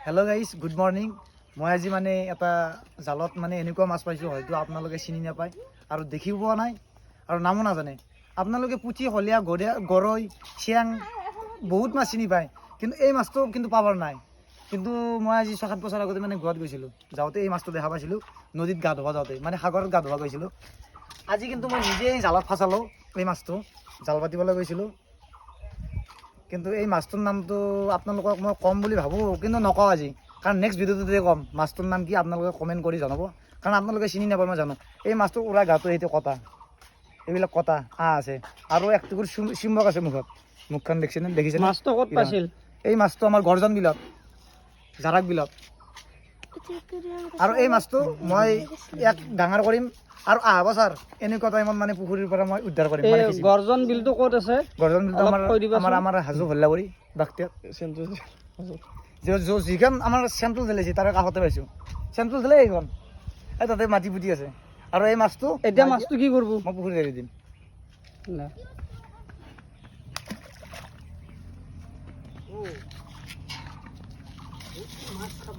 Hello' guys, good morning. মই আজি মানে এটা জালত মানে এনেকুৱা মাছ পাইছোঁ, হয়তো আপোনালোকে চিনি নাপায় আৰু দেখিও পোৱা নাই আৰু নামো নাজানে। আপোনালোকে পুঠি, খলিয়া, গৰৈ, চেং বহুত মাছ চিনি পায়, কিন্তু এই মাছটো কিন্তু পাবৰ নাই। কিন্তু মই আজি 6-7 বছৰ আগতে মানে গোৱাত গৈছিলোঁ, যাওঁতে এই মাছটো দেখা পাইছিলোঁ নদীত গা ধোৱা যাওঁতে, মানে সাগৰত গা ধোৱা গৈছিলোঁ। আজি কিন্তু মই নিজেই জালত ফচালোঁ এই মাছটো, জাল পাতিবলৈ গৈছিলোঁ। কিন্তু এই মাছটোৰ নামটো আপোনালোকক মই ক'ম বুলি ভাবোঁ, কিন্তু নকওঁ আজি, কাৰণ নেক্সট ভিডিঅ'টোতে ক'ম মাছটোৰ নাম কি। আপোনালোকে কমেণ্ট কৰি জনাব, কাৰণ আপোনালোকে চিনি নাপায় মই জানো। এই মাছটো উৰা গাটো সেইটো কটা, এইবিলাক কটা আছে আৰু একটুকুৰ চিম্বক আছে মুখত, মুখখন দেখিছে? মাছটো ক'ত পাইছিল? এই মাছটো আমাৰ গৰ্জন বিলত, জাৰাক বিলত। আৰু এই মাছটো মই ইয়াক ডাঙৰ কৰিম আৰু অহা বছৰ এনেকুৱা টাইমত মানে পুখুৰীৰ পৰা মই উদ্ধাৰ কৰিম। মানে গৰ্জন বিলটো ক'ত আছে? গৰ্জন বিলটো আমাৰ হাজো ভল্লাবাৰী বাক্তিয়াত যিখন আমাৰ চেণ্ট্ৰেল জেল আছে তাৰে কাষতে পাইছোঁ। চেণ্ট্ৰেল জেলে এইখন, এই তাতে মাটি পুতি আছে। আৰু এই মাছটো এতিয়া মাছটো কি কৰিব? মই পুখুৰীত এৰি দিম। মাছ খাব